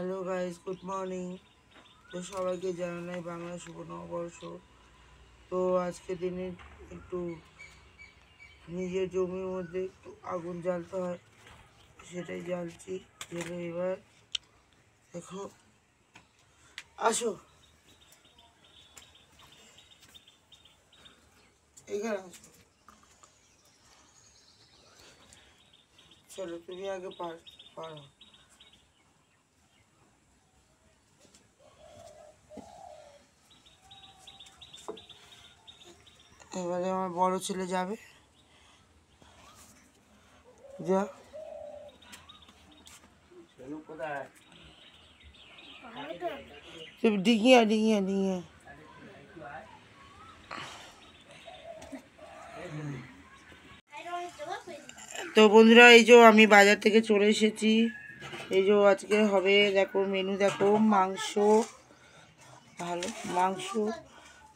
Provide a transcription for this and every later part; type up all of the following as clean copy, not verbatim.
Hello guys, good morning. তো সবাইকে জানাই বাংলা শুভ নববর্ষ। তো আজকে দিনে একটু নিজের জমির মধ্যে একটু আগুন জ্বালতে হয়, সেটাই জ্বালছি। জ্বেলে এবার দেখো, আসো এখানে আসো। চলো তুমি আগে পারো। এবারে আমার বড় ছেলে যাবে, যা। তুমি ডিঙিয়া ডিঙিয়া ডিঙিয়া। তো বন্ধুরা, এই যে আমি বাজার থেকে চলে এসেছি। এই যে আজকে হবে, দেখো মেনু দেখো, মাংস, মাংস,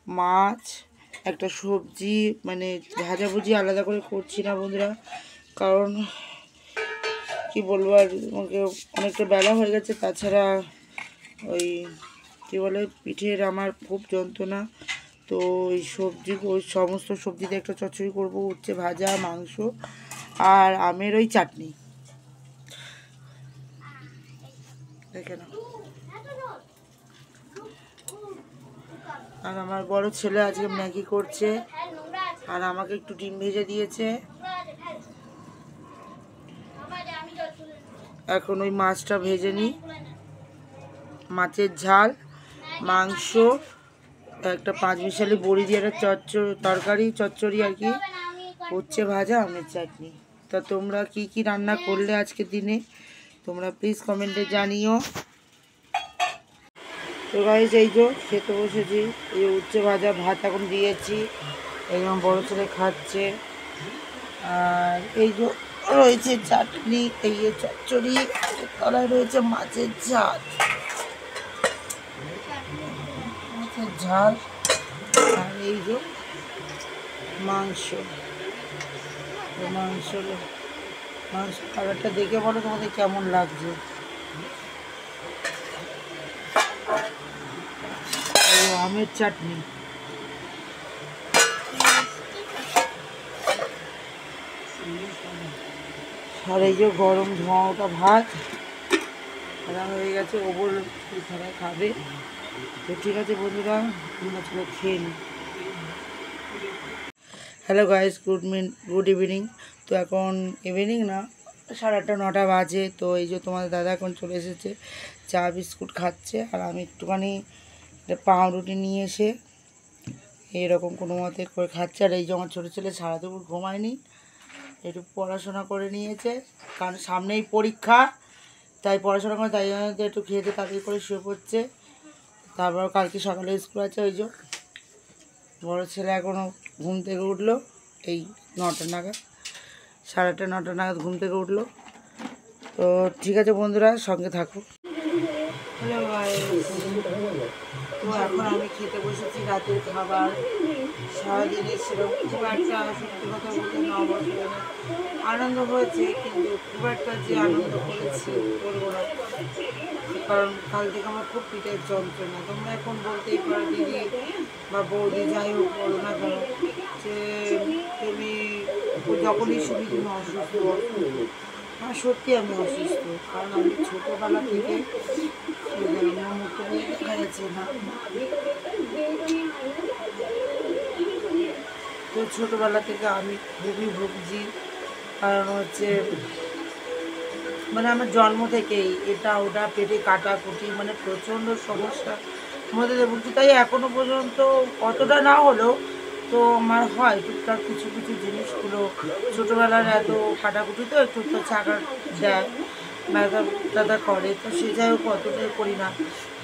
মাছ, একটা সবজি, মানে ভাজাভুজি আলাদা করে করছি না বন্ধুরা, কারণ কি বলবো, আর আমাকে অনেকটা বেলা হয়ে গেছে। তাছাড়া ওই কী বলে, পিঠের আমার খুব যন্ত্রণা। তো ওই সবজি, ওই সমস্ত সবজিতে একটা চচ্চড়ি করবো, উচ্ছে ভাজা, মাংস আর আমের ওই চাটনি। দেখে না। আর আমার বড় ছেলে আজকে ম্যাগি করছে, আর আমাকে একটু ডিম ভেজে দিয়েছে। এখন ওই মাছটা ভেজে নিই, মাছের ঝাল, মাংস, একটা 5 মিশালি বড়ি দিয়ে একটা তরকারি চচ্চড়ি আর কি, উচ্ছে ভাজা, আমের চাটনি। তা তোমরা কি কি রান্না করলে আজকের দিনে তোমরা প্লিজ কমেন্টে জানিও। তো গাইস, এই যে খেতে বসেছি। এই উচ্ছে ভাজা ভাত এখন দিয়েছি, একদম বড় ছেলে খাচ্ছে। আর এই যে রয়েছে চাটনি, এই যে চচ্চড়ি, তলায় রয়েছে মাছের ঝাল, আর এই যে মাংস। মাংস কালারটা দেখে বলো তোমাদের কেমন লাগছে। আমের চাটনি, আর এই যে গরম ধোঁয়াটা ভাত রান্না হয়ে গেছে, ওপর খানা খাবে। তো ঠিক আছে বন্ধুরা, তোমরা চলো খেয়ে নিই। Hello guys, good evening. তো এখন ইভিনিং না, 8:30 9টা বাজে। তো এই যে তোমাদের দাদা এখন চলে এসেছে, চা বিস্কুট খাচ্ছে, আর আমি একটুখানি পাউরুটি নিয়ে এসে এরকম কোনো মতে করে খাচ্ছে। আর এই যে আমার ছোটো ছেলে সারা দুপুর ঘুমায়নি, একটু পড়াশোনা করে নিয়েছে, কারণ সামনেই পরীক্ষা, তাই পড়াশোনা করে, তাই জন্য একটু খেয়ে দিয়ে তাড়াতাড়ি করে শুয়ে পড়ছে। তারপর কালকে সকালে স্কুল আছে। ওই যে বড়ো ছেলে এখনও ঘুম থেকে উঠলো, এই 9টা নাগাদ, 8:30 9টা নাগাদ ঘুম থেকে উঠলো। তো ঠিক আছে বন্ধুরা, সঙ্গে থাকো। হ্যালো ভাই, তো এখন আমি খেতে বসেছি রাতের খাবার। সারাদিনে সেরকম খুব একটা, সত্যি কথা বলতে, নববর্ষে আনন্দ হয়েছে, কিন্তু খুব একটা যে আনন্দ করেছি বলবো না, কারণ কাল থেকে আমার খুব পিঠের যন্ত্রণা। তোমরা এখন বলতেই পারো দিদি বা বৌদি, যাই হোক বলো না কেন, যে তুমি যখনই শুনি তুমি অসুস্থ। হ্যাঁ, সত্যি আমি অসুস্থ, কারণ আমি ছোটোবেলা থেকে আমার মুখটা দেখা যাচ্ছে না। তো ছোটোবেলা থেকে আমি খুবই ভুগছি, কারণ হচ্ছে মানে আমার জন্ম থেকেই এটা ওটা পেটে কাটাকুটি, মানে প্রচণ্ড সমস্যার মধ্যে দিয়ে ভুগছি। তাই এখনও পর্যন্ত অতটা না হলেও তো আমার হয় টুকটাক কিছু কিছু জিনিসগুলো, ছোটোবেলার এত কাটাকুটি তো একটু তো ছাগা দেয়, ব্যথা টাথা করে। তো সে যাই হোক অতটাই করি না,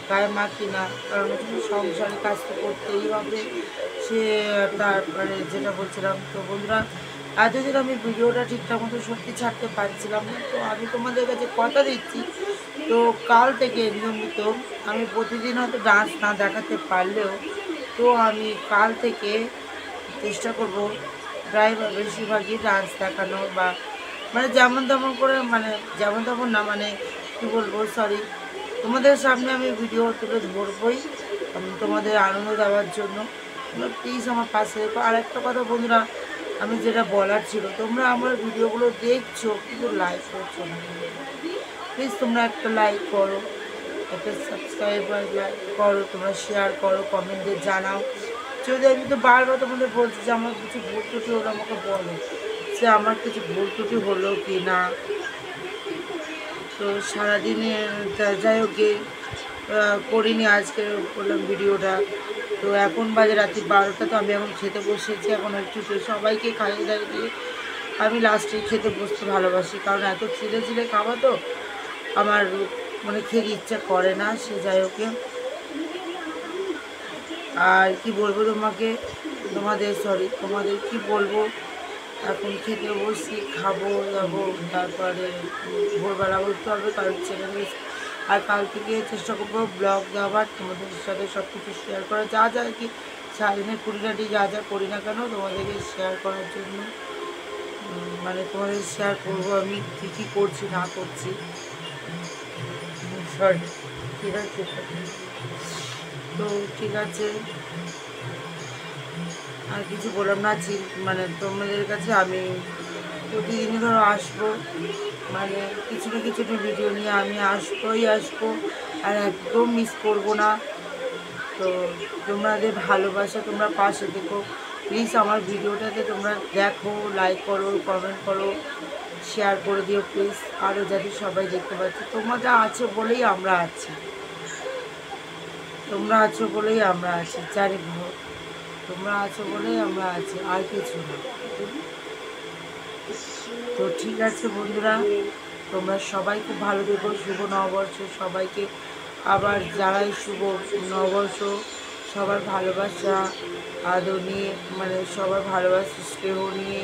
গায়ে মাখি না, কারণ সংসারে কাজ তো করতেই হবে। সে তারপরে যেটা বলছিলাম, তো বন্ধুরা, এতদিন আমি ভিডিওটা ঠিকঠাক মতো সত্যি ছাড়তে পারছিলাম না। তো আমি তোমাদের কাছে কথা দিচ্ছি, তো কাল থেকে নিয়মিত আমি প্রতিদিন হয়তো ডান্স না দেখাতে পারলেও, তো আমি কাল থেকে চেষ্টা করব প্রায় বেশিরভাগই ডান্স দেখানো, বা মানে যেমন তেমন করে, মানে যেমন তেমন না, মানে কী বলবো, সরি, তোমাদের সামনে আমি ভিডিও তুলে ধরবই, তোমাদের আনন্দ দেওয়ার জন্য। তোমরা প্লিজ আমার পাশে দেখো। আর একটা কথা বন্ধুরা, আমি যেটা বলার ছিল, তোমরা আমার ভিডিওগুলো দেখছো কিন্তু লাইক করছো না। প্লিজ তোমরা একটা লাইক করো, একটা সাবস্ক্রাইবার লাইক করো, তোমরা শেয়ার করো, কমেন্টে জানাও। যদি আমি তো বারবার তোমাদের বলছি যে আমার কিছু ভুল ত্রুটি হলো আমাকে বলো, যে আমার কিছু ভুল ত্রুটি হলো কি না। তো সারাদিনে যাই হোক করিনি, আজকে করলাম ভিডিওটা। তো এখন বাজে রাত্রি 12টা। তো আমি এখন খেতে বসেছি, এখন একটু সবাইকে খাইয়ে দাইয়ে দিয়ে আমি লাস্টে খেতে বসতে ভালোবাসি, কারণ এত ছিলে ছিলে খাওয়া তো আমার মানে খেতে ইচ্ছা করে না। সে যাই হোক, আর কি বলবো তোমাদের কি বলবো। এখন খেতে বসি, খাবো যাবো, তারপরে ভোরবেলা উঠতে হবে, কারণ চ্যানেলে। আর কাল থেকে চেষ্টা করবো ব্লগ দেওয়ার, তোমাদের সাথে সব কিছু শেয়ার করা, যা যা আর কি সারাদিনের খুঁটিনাটি যা যা করি না কেন তোমাদেরকে শেয়ার করার জন্য। মানে তোমাদের শেয়ার করবো আমি কী কী করছি না করছি। সরি, ঠিক আছে। তো ঠিক আছে, আর কিছু বললাম না। মানে তোমাদের কাছে আমি প্রতিদিনই ধরো আসবো, মানে কিছু না কিছু ভিডিও নিয়ে আমি আসবো, আর একদম মিস করবো না। তো তোমাদের ভালোবাসা, তোমরা পাশে দেখো প্লিজ। আমার ভিডিওটাতে তোমরা দেখো, লাইক করো, কমেন্ট করো, শেয়ার করে দিও প্লিজ, আরও যাতে সবাই দেখতে পাচ্ছে। তোমরা আছো বলেই আমরা আছি, তোমরা আছো বলেই আমরা আছি, জানি ভালো। তোমরা আছো বলেই আমরা আছি, আর কিছু না। তো ঠিক আছে বন্ধুরা, তোমরা সবাই খুব ভালো থেকো। শুভ নববর্ষ সবাইকে। আবার যারাই শুভ নববর্ষ, সবার ভালোবাসা আদর নিয়ে, মানে সবার ভালোবাসা স্নেহ নিয়ে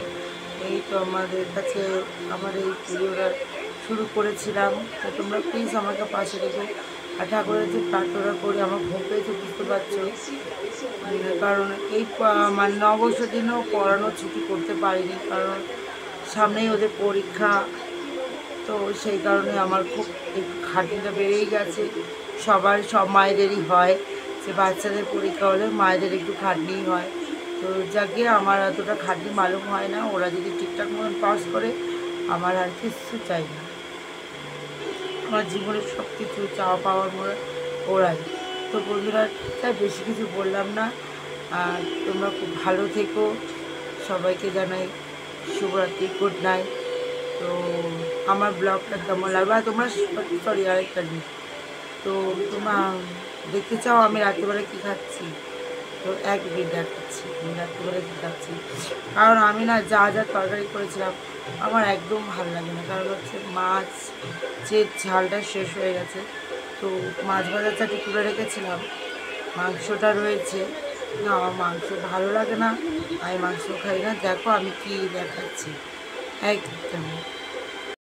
এই তো আমাদের কাছে আমার এই ভিডিওটা শুরু করেছিলাম। তো তোমরা প্লিজ আমাকে পাশে রেখো। আর ঠাকুরের যে প্রার্থনা করি, আমার ঘুম পেয়েছে বুঝতে পারছো, কারণ এই মানে নববর্ষের দিনও পড়ানো ছুটি করতে পারিনি, কারণ সামনেই ওদের পরীক্ষা। তো সেই কারণে আমার খুব একটু খাটনিটা বেড়েই গেছে। সব মায়েদেরই হয় যে বাচ্চাদের পরীক্ষা হলে মায়েদের একটু খাটনিই হয়। তো যাকে আমার এতটা খাটনি মালুম হয় না, ওরা যদি ঠিকঠাক মতন পাস করে আমার আর কিছু চাই না। আমার জীবনের সব কিছু চাওয়া পাওয়ার মনে ওরাই। তো বন্ধুরা, তাই বেশি কিছু বললাম না। আর তোমরা খুব ভালো থেকো, সবাইকে জানাই শুভরাত্রি, গুড নাইট। তো আমার ব্লগটা কেমন লাগবে, আর তোমরা সরি আরেকটা জিনিস, তো তোমরা দেখতে চাও আমি রাত্রিবেলা কী খাচ্ছি, তো এক মিনিট দেখাচ্ছি আমি রাত্রিবেলা কী খাচ্ছি। কারণ আমি না যা যা তরকারি করেছিলাম আমার একদম ভালো লাগে না, কারণ হচ্ছে মাছ যে ঝালটা শেষ হয়ে গেছে। তো মাছ ভাজার চাটি তুলে রেখেছিলাম, মাংসটা রয়েছে। না, আমার মাংস ভালো লাগে না, আমি মাংস খাই না। দেখো আমি কি দেখাচ্ছি একদম।